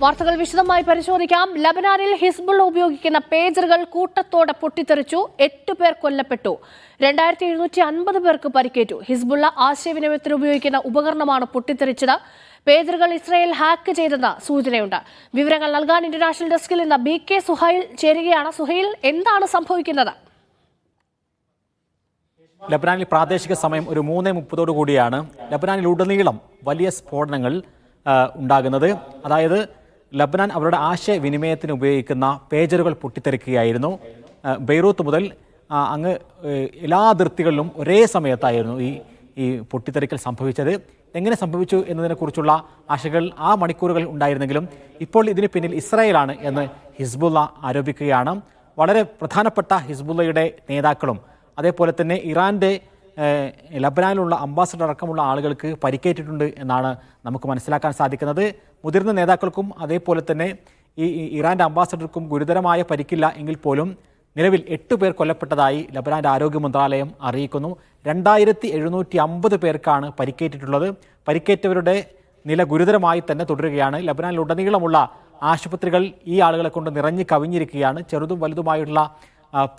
വാർത്തകൾ വിശദമായി പരിശോധിക്കാം. ലബനാനിൽ ഹിസ്ബുള്ള ഉപയോഗിക്കുന്ന പേജറുകൾ കൂട്ടത്തോടെ പൊട്ടിത്തെറിച്ചു. 8 പേർ കൊല്ലപ്പെട്ടു. 2750 പേർക്ക് പരിക്കേറ്റു. ഹിസ്ബുള്ള ആശയവിനിമയത്തിന് ഉപയോഗിക്കുന്ന ഉപകരണമാണ് പൊട്ടിത്തെറിച്ചത്. പേജറുകൾ ഇസ്രായേൽ ഹാക്ക് ചെയ്തെന്ന് സൂചനയുണ്ട്. വിവരങ്ങൾ നൽകാൻ ഇന്റർനാഷണൽ ഡെസ്കിൽ നിന്ന് BK സുഹൈൽ ചേരുകയാണ്. സുഹൈൽ, എന്താണ് സംഭവിക്കുന്നത്? ലബനാനിൽ പ്രാദേശിക സമയം ഒരു 3:30 കൂടിയാണ് ലബനാനിലുടനീളം വലിയ സ്ഫോടനങ്ങൾ ഉണ്ടാകുന്നത്. അതായത് ലബനാൻ അവരുടെ ആശയവിനിമയത്തിന് ഉപയോഗിക്കുന്ന പേജറുകൾ പൊട്ടിത്തെറിക്കുകയായിരുന്നു. ബെയ്റൂത്ത് മുതൽ അങ്ങ് എല്ലാ അതിർത്തികളിലും ഒരേ സമയത്തായിരുന്നു ഈ പൊട്ടിത്തെറിക്കൽ സംഭവിച്ചത്. എങ്ങനെ സംഭവിച്ചു എന്നതിനെക്കുറിച്ചുള്ള ആശങ്കകൾ ആ മണിക്കൂറുകൾ ഉണ്ടായിരുന്നെങ്കിലും ഇപ്പോൾ ഇതിന് പിന്നിൽ ഇസ്രായേലാണ് എന്ന് ഹിസ്ബുള്ള ആരോപിക്കുകയാണ്. വളരെ പ്രധാനപ്പെട്ട ഹിസ്ബുള്ളയുടെ നേതാക്കളും അതേപോലെ തന്നെ ഇറാൻ്റെ ലബനാനിലുള്ള അംബാസഡർ അടക്കമുള്ള ആളുകൾക്ക് പരിക്കേറ്റിട്ടുണ്ട് എന്നാണ് നമുക്ക് മനസ്സിലാക്കാൻ സാധിക്കുന്നത്. മുതിർന്ന നേതാക്കൾക്കും അതേപോലെ തന്നെ ഈ ഇറാൻ്റെ അംബാസഡർക്കും ഗുരുതരമായ പരിക്കില്ല എങ്കിൽ പോലും നിലവിൽ 8 പേർ കൊല്ലപ്പെട്ടതായി ലബനാൻ്റെ ആരോഗ്യ മന്ത്രാലയം അറിയിക്കുന്നു. 2750 പേർക്കാണ് പരിക്കേറ്റിട്ടുള്ളത്. പരിക്കേറ്റവരുടെ നില ഗുരുതരമായി തന്നെ തുടരുകയാണ്. ലബനാനിലുടനീളമുള്ള ആശുപത്രികൾ ഈ ആളുകളെ കൊണ്ട് നിറഞ്ഞു കവിഞ്ഞിരിക്കുകയാണ്. ചെറുതും വലുതുമായിട്ടുള്ള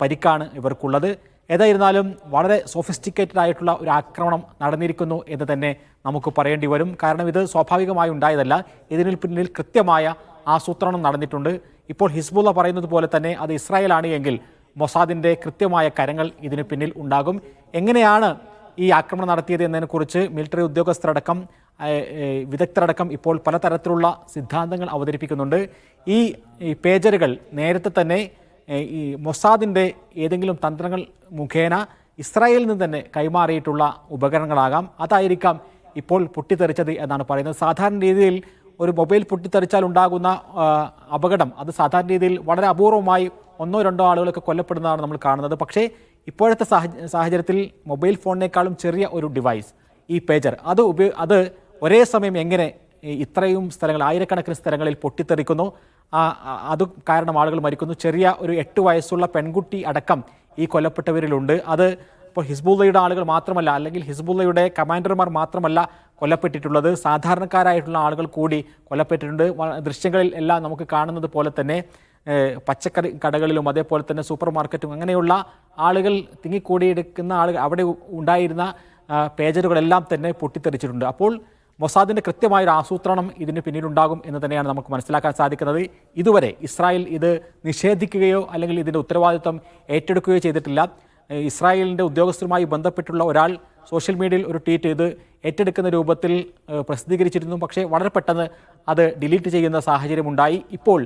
പരിക്കാണ് ഇവർക്കുള്ളത്. ഏതായിരുന്നാലും വളരെ സോഫിസ്റ്റിക്കേറ്റഡ് ആയിട്ടുള്ള ഒരു ആക്രമണം നടന്നിരിക്കുന്നു എന്ന് തന്നെ നമുക്ക് പറയേണ്ടി വരും. കാരണം ഇത് സ്വാഭാവികമായി ഉണ്ടായതല്ല. ഇതിന് പിന്നിൽ കൃത്യമായ ആസൂത്രണം നടന്നിട്ടുണ്ട്. ഇപ്പോൾ ഹിസ്ബുള്ള പറയുന്നത് പോലെ തന്നെ അത് ഇസ്രായേലാണ് എങ്കിൽ മൊസാദിൻ്റെ കൃത്യമായ കരങ്ങൾ ഇതിന് പിന്നിൽ ഉണ്ടാകും. എങ്ങനെയാണ് ഈ ആക്രമണം നടത്തിയത് എന്നതിനെക്കുറിച്ച് മിലിറ്ററി ഉദ്യോഗസ്ഥരടക്കം വിദഗ്ധരടക്കം ഇപ്പോൾ പലതരത്തിലുള്ള സിദ്ധാന്തങ്ങൾ അവതരിപ്പിക്കുന്നുണ്ട്. ഈ പേജറുകൾ നേരത്തെ തന്നെ ഈ മൊസാദിൻ്റെ ഏതെങ്കിലും തന്ത്രങ്ങൾ മുഖേന ഇസ്രായേലിൽ നിന്ന് തന്നെ കൈമാറിയിട്ടുള്ള ഉപകരണങ്ങളാകാം. അതായിരിക്കാം ഇപ്പോൾ പൊട്ടിത്തെറിച്ചത് എന്നാണ് പറയുന്നത്. സാധാരണ രീതിയിൽ ഒരു മൊബൈൽ പൊട്ടിത്തെറിച്ചാൽ ഉണ്ടാകുന്ന അപകടം അത് സാധാരണ രീതിയിൽ വളരെ അപൂർവമായി 1-2 ആളുകളൊക്കെ കൊല്ലപ്പെടുന്നതാണ് നമ്മൾ കാണുന്നത്. ഇപ്പോഴത്തെ സാഹചര്യത്തിൽ മൊബൈൽ ഫോണിനേക്കാളും ചെറിയ ഒരു ഡിവൈസ് ഈ പേജർ അത് ഒരേ സമയം എങ്ങനെ ഇത്രയും സ്ഥലങ്ങൾ, ആയിരക്കണക്കിന് സ്ഥലങ്ങളിൽ പൊട്ടിത്തെറിക്കുന്നു, അത് കാരണം ആളുകൾ മരിക്കുന്നു. ചെറിയ ഒരു 8 വയസ്സുള്ള പെൺകുട്ടി അടക്കം ഈ കൊല്ലപ്പെട്ടവരിലുണ്ട്. അത് ഇപ്പോൾ ഹിസ്ബുള്ളയുടെ ആളുകൾ മാത്രമല്ല, അല്ലെങ്കിൽ ഹിസ്ബുള്ളയുടെ കമാൻഡർമാർ മാത്രമല്ല കൊല്ലപ്പെട്ടിട്ടുള്ളത്, സാധാരണക്കാരായിട്ടുള്ള ആളുകൾ കൂടി കൊല്ലപ്പെട്ടിട്ടുണ്ട്. ദൃശ്യങ്ങളിൽ എല്ലാം നമുക്ക് കാണുന്നത് പോലെ തന്നെ പച്ചക്കറി കടകളിലും അതേപോലെ തന്നെ സൂപ്പർ മാർക്കറ്റും അങ്ങനെയുള്ള ആളുകൾ തിങ്ങിക്കൂടിയെടുക്കുന്ന ആളുകൾ അവിടെ ഉണ്ടായിരുന്ന പേജറുകളെല്ലാം തന്നെ പൊട്ടിത്തെറിച്ചിട്ടുണ്ട്. അപ്പോൾ മൊസാദിൻ്റെ കൃത്യമായൊരു ആസൂത്രണം ഇതിന് പിന്നിലുണ്ടാകും എന്ന് തന്നെയാണ് നമുക്ക് മനസ്സിലാക്കാൻ സാധിക്കുന്നത്. ഇതുവരെ ഇസ്രായേൽ ഇത് നിഷേധിക്കുകയോ അല്ലെങ്കിൽ ഇതിൻ്റെ ഉത്തരവാദിത്വം ഏറ്റെടുക്കുകയോ ചെയ്തിട്ടില്ല. ഇസ്രായേലിൻ്റെ ഉദ്യോഗസ്ഥരുമായി ബന്ധപ്പെട്ടുള്ള ഒരാൾ സോഷ്യൽ മീഡിയയിൽ ഒരു ട്വീറ്റ് ഇത് ഏറ്റെടുക്കുന്ന രൂപത്തിൽ പ്രസിദ്ധീകരിച്ചിരുന്നു. പക്ഷേ വളരെ പെട്ടെന്ന് അത് ഡിലീറ്റ് ചെയ്യുന്ന സാഹചര്യമുണ്ടായി. ഇപ്പോൾ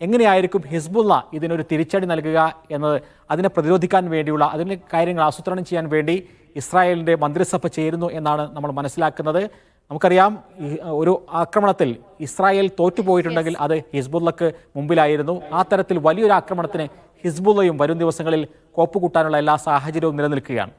എങ്ങനെയായിരിക്കും ഹിസ്ബുള്ള ഇതിനൊരു തിരിച്ചടി നൽകുക എന്നത്, അതിനെ പ്രതിരോധിക്കാൻ വേണ്ടിയുള്ള അതിൻ്റെ കാര്യങ്ങൾ ആസൂത്രണം ചെയ്യാൻ വേണ്ടി ഇസ്രായേലിൻ്റെ മന്ത്രിസഭ ചേരുന്നു എന്നാണ് നമ്മൾ മനസ്സിലാക്കുന്നത്. നമുക്കറിയാം, ഒരു ആക്രമണത്തിൽ ഇസ്രായേൽ തോറ്റുപോയിട്ടുണ്ടെങ്കിൽ അത് ഹിസ്ബുള്ളക്ക് മുമ്പിലായിരുന്നു. ആ തരത്തിൽ വലിയൊരു ആക്രമണത്തിന് ഹിസ്ബുള്ളയും വരും ദിവസങ്ങളിൽ കോപ്പുകൂട്ടാനുള്ള എല്ലാ സാഹചര്യവും നിലനിൽക്കുകയാണ്.